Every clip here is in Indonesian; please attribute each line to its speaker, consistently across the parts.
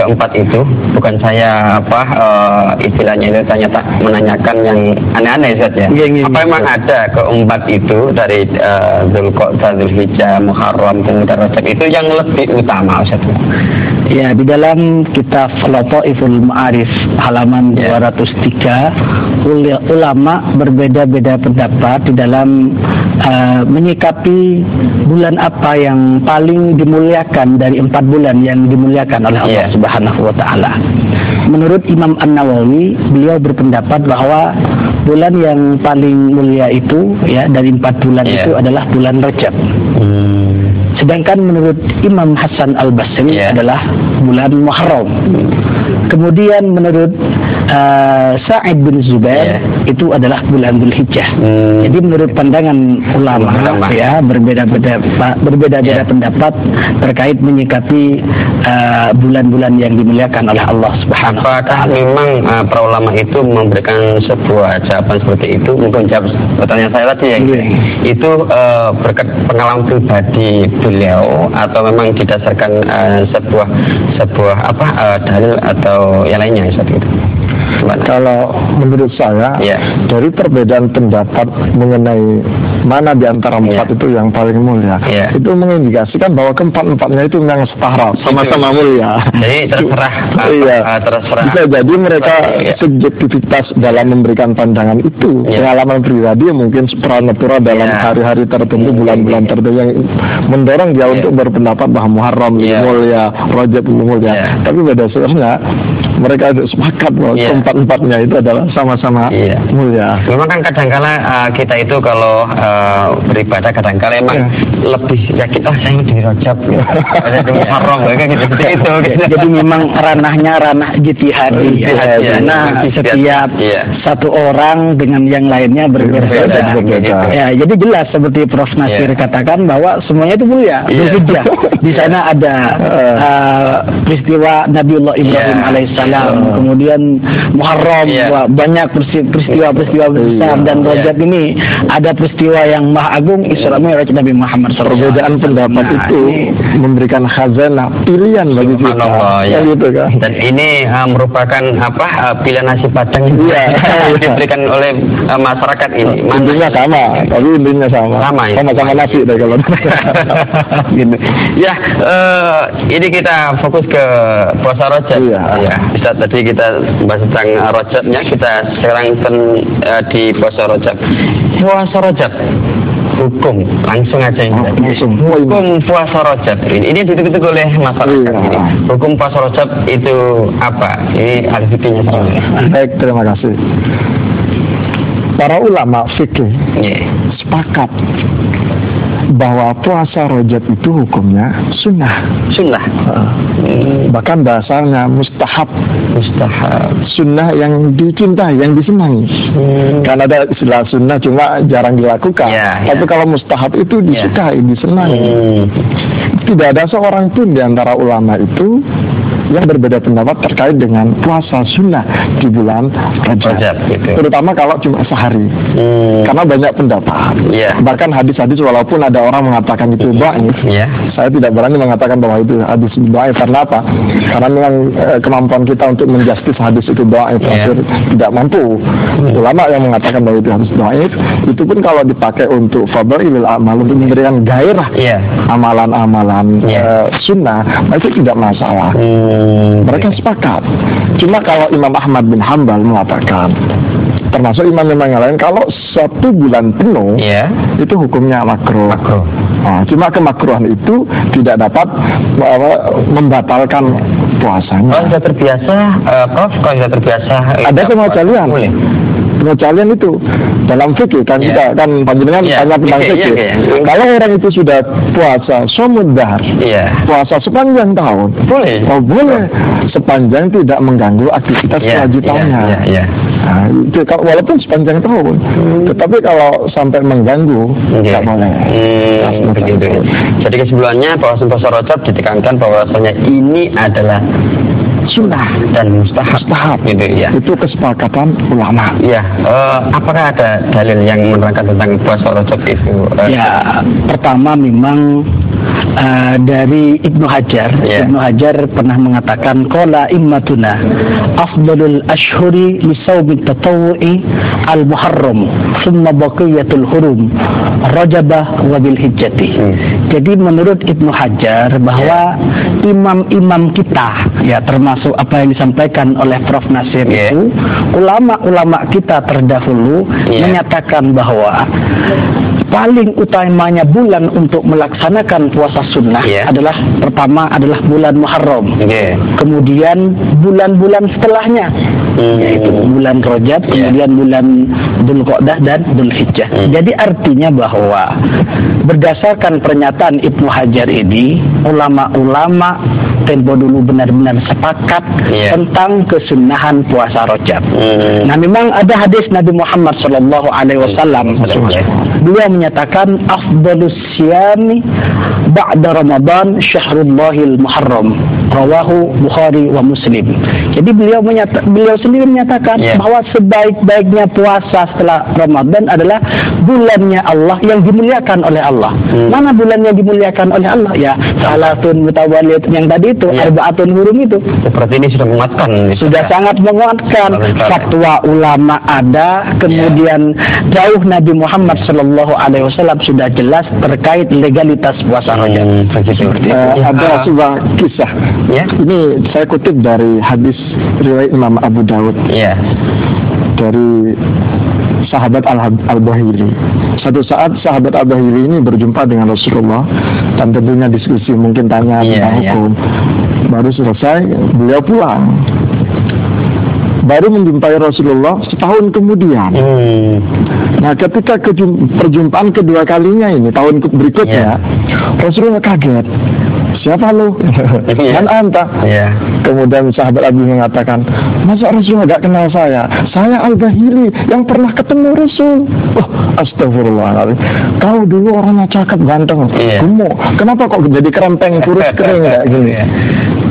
Speaker 1: keempat itu, bukan saya istilahnya itu menanyakan yang aneh-aneh Ustaz ya. Apa memang ada keempat itu dari Dzulqa'dah, Dzulhijjah, Muharram, kemudian Rajab itu yang lebih utama Ustaz?
Speaker 2: Ya, di dalam kitab Lataiful Ma'arif halaman 203 ulama berbeda-beda pendapat di dalam menyikapi bulan apa yang paling dimuliakan dari 4 bulan yang dimuliakan oleh Allah Subhanahu wa taala. Menurut Imam An-Nawawi, beliau berpendapat bahwa bulan yang paling mulia itu ya dari 4 bulan itu adalah bulan Rajab. Sedangkan menurut Imam Hasan Al-Basri adalah bulan Muharram. Kemudian menurut Sa'id bin Zubair itu adalah bulan Dzulhijjah. Jadi menurut pandangan ulama ya berbeda-beda pendapat terkait menyikapi bulan-bulan yang dimuliakan oleh Allah Subhanahu wa taala.
Speaker 1: Apakah memang para ulama itu memberikan sebuah jawaban seperti itu? Mungkin jawab pertanyaan saya tadi ya. Itu berkat pengalaman pribadi beliau atau memang didasarkan sebuah dalil atau yang lainnya seperti itu?
Speaker 3: Kalau menurut saya dari perbedaan pendapat mengenai mana di antara 4 itu yang paling mulia, itu mengindikasikan bahwa keempat-empatnya itu memang setara, sama-sama mulia.
Speaker 1: Jadi terserah.
Speaker 3: Bisa jadi mereka subjektivitas dalam memberikan pandangan itu, pengalaman pribadi mungkin supranatural dalam hari-hari tertentu, bulan-bulan tertentu yang mendorong dia untuk berpendapat bahwa Muharram lebih mulia, Rajab lebih mulia. Tapi pada dasarnya mereka sepakat bahwa keempat-empatnya itu adalah sama-sama mulia.
Speaker 1: Memang kan kadangkala kita itu kalau beribadah kadangkala emang lebih kita sayang di Rajab, di Muharram gitu.
Speaker 2: Jadi memang ranahnya ranah ijtihadi. Karena setiap satu orang dengan yang lainnya berbeda. Ya, jadi jelas seperti Prof Nasir katakan bahwa semuanya itu mulia. Dzulhijjah. Di sana ada peristiwa Nabiullah Ibrahim alaihissalam, kemudian Muharram, banyak peristiwa-peristiwa besar, dan Rajab ini ada peristiwa yang maha agung, Isra Mi'raj Nabi Muhammad SAW.
Speaker 3: Perbedaan pendapat itu memberikan khazanah pilihan bagi kita.
Speaker 1: Gitu kan. Dan ini merupakan pilihan nasi padang yang diberikan oleh masyarakat ini.
Speaker 3: Intinya sama, tapi intinya sama. Sama-sama nasi deh kalau.
Speaker 1: Gitu. Ya, ini kita fokus ke puasa Rajab. Bisa tadi kita bahas tentang Rajabnya, kita sekarang di puasa Rajab. Puasa Rajab, hukum langsung aja ini. Hukum puasa Rajab ini ditunggu oleh masyarakat. Hukum puasa Rajab itu apa? Ini al-fikihnya sebenarnya.
Speaker 3: Baik, terima kasih. Para ulama fikih sepakat bahwa puasa Rajab itu hukumnya sunnah. Bahkan bahasanya mustahab. Sunnah yang dicintai, yang disenangi. Karena ada istilah sunnah cuma jarang dilakukan. Tapi kalau mustahab itu disukai, disenangi. Tidak ada seorang pun di antara ulama itu yang berbeda pendapat terkait dengan puasa sunnah di bulan Rajab. Terutama kalau cuma sehari. Karena banyak pendapat. Bahkan hadis-hadis walaupun ada orang mengatakan itu dhaif, saya tidak berani mengatakan bahwa itu hadis dhaif. Karena apa? Karena memang kemampuan kita untuk menjustis hadis itu dhaif tidak mampu. Ulama yang mengatakan bahwa itu hadis dhaif, itu pun kalau dipakai untuk fadhailul amal, untuk memberikan gairah amalan-amalan sunnah, itu tidak masalah. Mereka sepakat. Cuma kalau Imam Ahmad bin Hanbal mengatakan, termasuk imam-imam yang lain, kalau 1 bulan penuh itu hukumnya makruh. Cuma kemakruhan itu tidak dapat membatalkan puasanya.
Speaker 1: Kalau sudah terbiasa, Prof, kalau sudah terbiasa
Speaker 3: ada pengecualian. Pengecualian itu dalam fikih kan kita kan panjenengan tanya tentang fikih. Kalau orang itu sudah puasa somudar, puasa sepanjang tahun, boleh. Boleh sepanjang tidak mengganggu aktivitas kewajibannya. Nah, itu walaupun sepanjang tahun. Tetapi kalau sampai mengganggu tidak boleh.
Speaker 1: Jadi kesimpulannya bahwa puasa Rajab ditekankan bahwasanya ini adalah sunnah dan mustahab gitu ya.
Speaker 3: Itu kesepakatan ulama.
Speaker 1: Apakah ada dalil yang menerangkan tentang puasa Rajab itu?
Speaker 2: Pertama memang dari Ibnu Hajar. Ibnu Hajar pernah mengatakan qala immatuna afdalul ashhuri li shaumi tatawwu'i al-muharram thumma baqiyatul hurum rajabah wa bil hijjati. Jadi menurut Ibnu Hajar bahwa imam-imam kita, ya termasuk apa yang disampaikan oleh Prof. Nasir itu, ulama-ulama kita terdahulu menyatakan bahwa paling utamanya bulan untuk melaksanakan puasa sunnah adalah pertama adalah bulan Muharram. Kemudian bulan-bulan setelahnya yaitu bulan Rajab, kemudian bulan Dzulqa'dah dan Dzulhijjah. Jadi artinya bahwa berdasarkan pernyataan Ibnu Hajar ini, ulama-ulama tempo dulu benar-benar sepakat tentang kesunahan puasa Rajab. Nah, memang ada hadis Nabi Muhammad SAW. Beliau menyatakan afdalus siyami ba'da Ramadan syahrullahil Muharram. Rawahu Bukhari wa Muslim. Jadi beliau sendiri menyatakan bahwa sebaik-baiknya puasa setelah Ramadan adalah bulannya Allah yang dimuliakan oleh Allah. Mana bulan yang dimuliakan oleh Allah? Ya, salatun mutawalid yang tadi itu, arbaatun hurum itu.
Speaker 1: Seperti ini sudah menguatkan.
Speaker 2: Sudah sangat menguatkan. Fatwa ulama ada, kemudian jauh Nabi Muhammad SAW sudah jelas terkait legalitas puasa Rajab.
Speaker 3: Ada sebuah kisah. Ini saya kutip dari hadis riwayat Imam Abu Dawud. Dari sahabat Al-Bahili. Satu saat sahabat Al-Bahili ini berjumpa dengan Rasulullah dan tentunya diskusi, mungkin tanya tentang hukum. Baru selesai, beliau pulang. Baru menjumpai Rasulullah setahun kemudian. Nah, ketika perjumpaan kedua kalinya ini, tahun berikutnya, Rasulullah kaget. Siapa lu? Man anta? Kemudian sahabat Abi mengatakan, masa Rasulullah gak kenal saya? Saya Al-Bahili yang pernah ketemu Rasul. Oh, astagfirullahaladzim. Kau dulu orangnya cakep, ganteng, gemuk. Kenapa kok jadi kerempeng, kurus, kering kayak gini?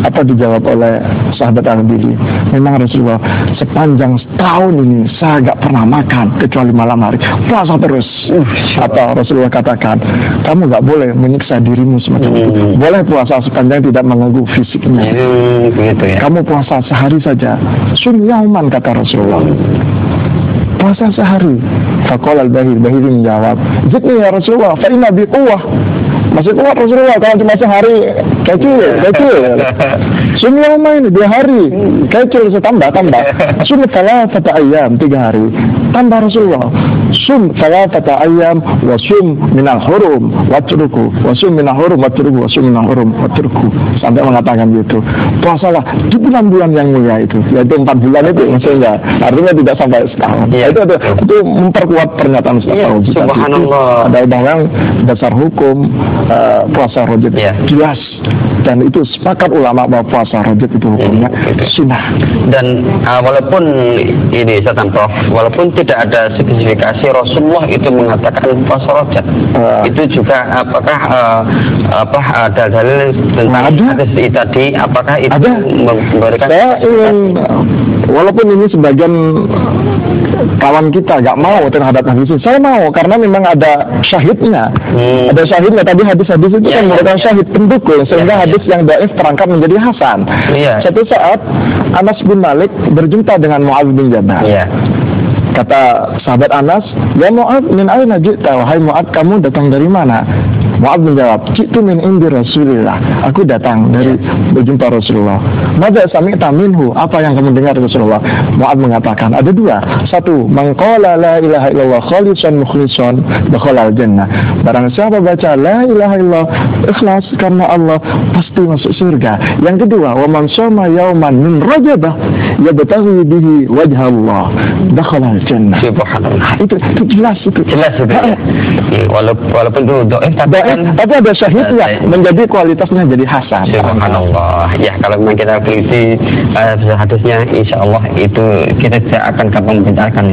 Speaker 3: Apa dijawab oleh sahabat Al-Bahili? Memang Rasulullah sepanjang setahun ini saya gak pernah makan kecuali malam hari, puasa terus. Apa Rasulullah katakan? Kamu gak boleh menyiksa dirimu semacam itu. Boleh puasa sepanjang tidak mengganggu fisiknya. Kamu puasa sehari saja. Sum yauman, kata Rasulullah. Puasa sehari. Faqala Al-Bahili menjawab, zidni ya Rasulullah, fa inna bi quwwah. Masih kuat Rasulullah kalau cuma sehari, kecil. Sum yauman ini 2 hari, kecil, tambah. Sum salasata ayyam, 3 hari. Tambah Rasulullah. Sum salasata ayyam wa sum minal hurum watruku. Wa sum minal hurum watruku. Wa sum minal hurum watruku. Sampai mengatakan gitu. Puasalah di bulan-bulan yang mulia itu. Yaitu 4 bulan itu maksudnya. Artinya tidak sampai setahun. Itu memperkuat pernyataan setahun.
Speaker 1: Subhanallah.
Speaker 3: Ada undang-undang dasar hukum puasa Rajab jelas, dan itu sepakat ulama bahwa puasa Rajab itu hukumnya sunnah. Dan
Speaker 1: walaupun ini Prof, walaupun tidak ada spesifikasi Rasulullah itu mengatakan puasa Rajab, itu juga apakah ada dalil tentang hadis tadi? Apakah itu memberikan?
Speaker 3: Saya ingin, walaupun ini sebagian kawan kita gak mau terhadap hadis ini, saya mau karena memang ada syahidnya. Ada syahidnya. Tadi hadis-hadis itu kan merupakan syahid pendukung, sehingga hadis yang dhaif terangkat menjadi hasan. Suatu saat Anas bin Malik berjumpa dengan Mu'adz bin Jabal. Kata sahabat Anas, ya Mu'adz, min aina ji'ta? Wahai Mu'adz, kamu datang dari mana? Mu'adz menjawab, ji'tu min indi Rasulillah. Aku datang dari berjumpa Rasulullah. Madza sami'ta minhu? Apa yang kamu dengar Rasulullah? Mu'adz mengatakan, ada 2. Satu, man qala la ilaha illallah khalisan mukhlisan dakhala al-jannah. Barang siapa baca la ilaha illallah ikhlas karena Allah, pasti masuk surga. Yang kedua, wa man shoma yauman min Rajabah yabtaghi bihi wajha Allah dakhala al-jannah.
Speaker 1: Subhanallah.
Speaker 3: Itu jelas itu.
Speaker 1: Walaupun itu dhaif,
Speaker 3: tapi ada syahidnya, menjadi kualitasnya jadi hasan.
Speaker 1: Subhanallah. Ya, kalau memang kita teliti hadisnya, insya Allah itu kita tidak akan gampang membedakan.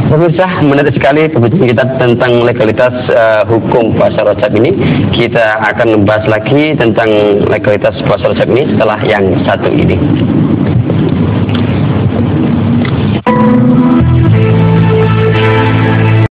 Speaker 1: Pemirsa, menarik sekali pembicaraan kita tentang legalitas hukum puasa Rajab ini. Kita akan membahas lagi tentang legalitas puasa Rajab ini setelah yang satu ini.